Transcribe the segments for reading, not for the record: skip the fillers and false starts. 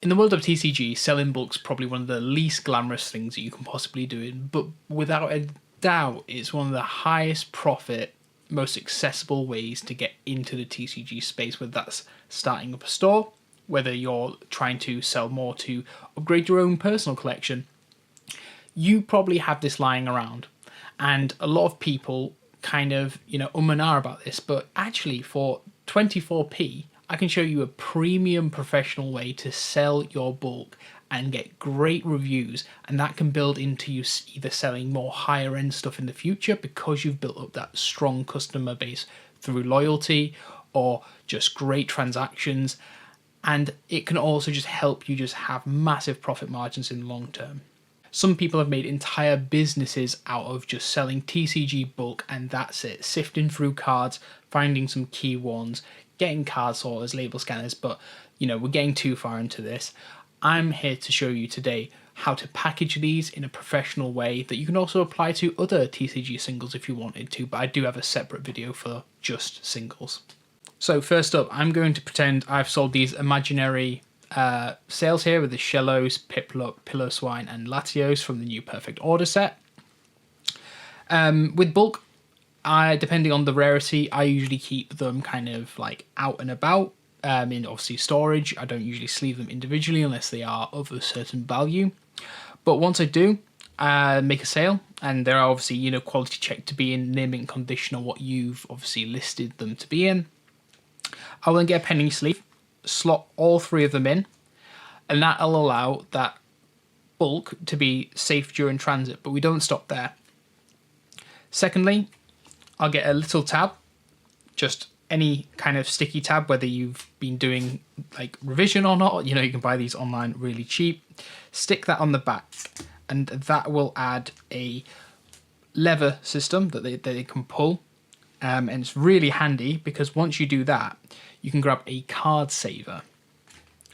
In the world of TCG, selling bulk's probably one of the least glamorous things that you can possibly do, but without a doubt, it's one of the highest profit, most accessible ways to get into the TCG space, whether that's starting up a store, whether you're trying to sell more to upgrade your own personal collection. You probably have this lying around, and a lot of people kind of, and ah about this, but actually for 24p, I can show you a premium professional way to sell your bulk and get great reviews, and that can build into you either selling more higher end stuff in the future because you've built up that strong customer base through loyalty or just great transactions, and it can also just help you just have massive profit margins in the long term. Some people have made entire businesses out of just selling TCG bulk, and that's it, sifting through cards, finding some key ones, getting card sorters, label scanners, but we're getting too far into this. I'm here to show you today how to package these in a professional way that you can also apply to other TCG singles if you wanted to, but I do have a separate video for just singles. So first up, I'm going to pretend I've sold these imaginary sales here with the Shellos, Piplup, Piloswine and Latios from the new Perfect Order set. With bulk, depending on the rarity, I usually keep them kind of like out and about in obviously storage. I don't usually sleeve them individually unless they are of a certain value. But once I do make a sale, and they're obviously quality checked to be in name and condition on what you've obviously listed them to be in, I will then get a penny sleeve, slot all three of them in, and that'll allow that bulk to be safe during transit, but we don't stop there. Secondly, I'll get a little tab, just any kind of sticky tab, whether you've been doing like revision or not, you can buy these online really cheap. Stick that on the back, and that will add a lever system that they can pull. And it's really handy because once you do that, you can grab a card saver.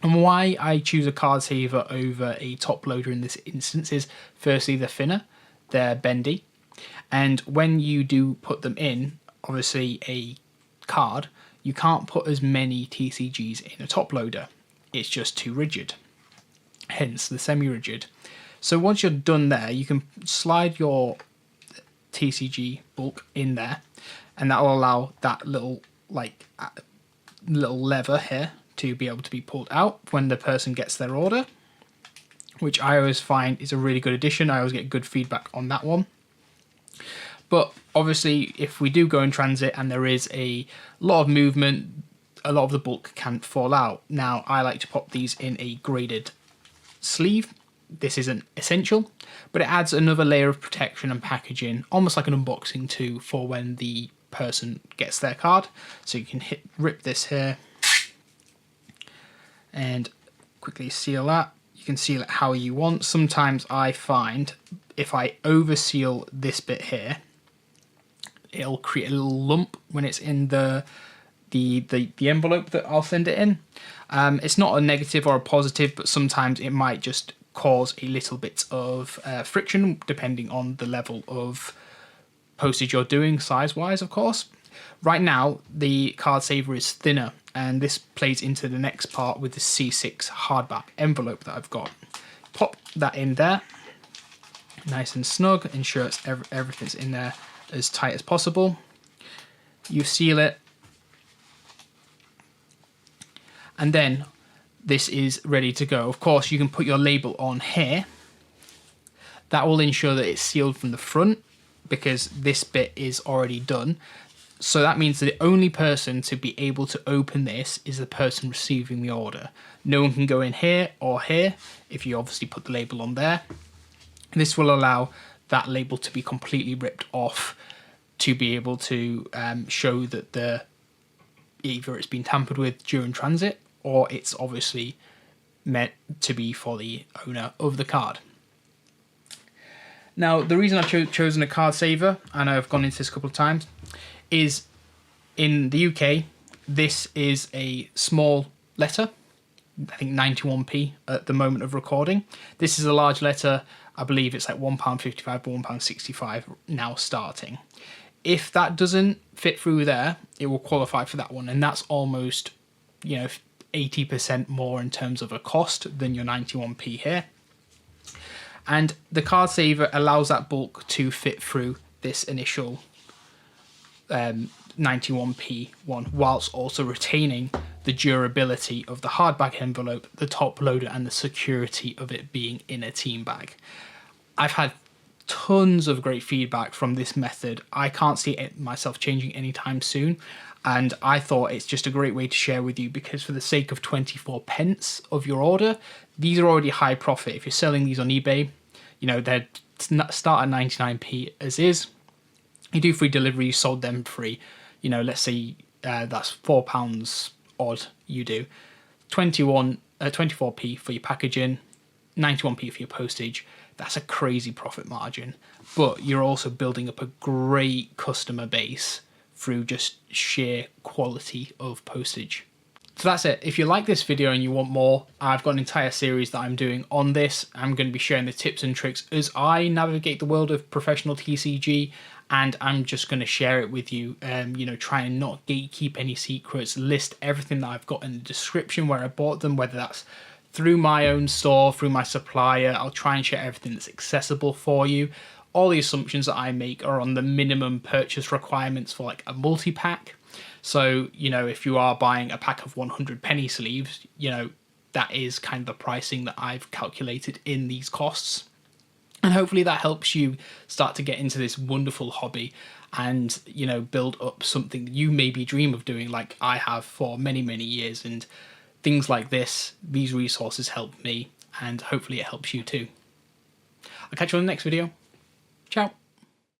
And why I choose a card saver over a top loader in this instance is, firstly, they're thinner, they're bendy, and when you do put them in, obviously a card, you can't put as many TCGs in a top loader. It's just too rigid, hence the semi-rigid. So once you're done there, you can slide your TCG bulk in there, and that will allow that little lever here to be able to be pulled out when the person gets their order, which I always find is a really good addition. I always get good feedback on that one. But obviously, if we do go in transit and there is a lot of movement, a lot of the bulk can fall out. Now, I like to pop these in a graded sleeve. This isn't essential, but it adds another layer of protection and packaging, almost like an unboxing too, for when the person gets their card. So you can rip this here and quickly seal that. You can seal it how you want. Sometimes I find if I over seal this bit here, it'll create a little lump when it's in the envelope that I'll send it in. It's not a negative or a positive, but sometimes it might just cause a little bit of friction depending on the level of postage you're doing, size-wise, of course. Right now, the card saver is thinner, and this plays into the next part with the C6 hardback envelope that I've got. Pop that in there, nice and snug, ensure everything's in there as tight as possible. You seal it, and then this is ready to go. Of course, you can put your label on here. That will ensure that it's sealed from the front because this bit is already done. So that means that the only person to be able to open this is the person receiving the order. No one can go in here or here if you obviously put the label on there. This will allow that label to be completely ripped off to be able to show that either it's been tampered with during transit or it's obviously meant to be for the owner of the card. Now, the reason I've chosen a card saver, and I've gone into this a couple of times, is in the UK, this is a small letter, I think 91p at the moment of recording. This is a large letter. I believe it's like £1.55 or £1.65 now starting. If that doesn't fit through there, it will qualify for that one, and that's almost, 80% more in terms of a cost than your 91p here. And the card saver allows that bulk to fit through this initial 91p one, whilst also retaining the durability of the hardback envelope, the top loader, and the security of it being in a team bag. I've had tons of great feedback from this method. I can't see it myself changing anytime soon, and I thought it's just a great way to share with you, because for the sake of 24 pence of your order, these are already high profit. If you're selling these on eBay, you know, they start at 99p as is. You do free delivery, you sold them free. You know, let's say that's £4 odd you do. 24p for your packaging, 91p for your postage. That's a crazy profit margin. But you're also building up a great customer base through just sheer quality of postage. So that's it. If you like this video and you want more, I've got an entire series that I'm doing on this. I'm going to be sharing the tips and tricks as I navigate the world of professional TCG, and I'm just going to share it with you. You know, try and not gatekeep any secrets, list everything that I've got in the description where I bought them, whether that's through my own store, through my supplier. I'll try and share everything that's accessible for you. All the assumptions that I make are on the minimum purchase requirements for like a multi-pack. So, you know, if you are buying a pack of 100 penny sleeves, you know, that is kind of the pricing that I've calculated in these costs. And hopefully that helps you start to get into this wonderful hobby and, you know, build up something you maybe dream of doing like I have for many, many years. And things like this, these resources help me, and hopefully it helps you too. I'll catch you on the next video. Ciao.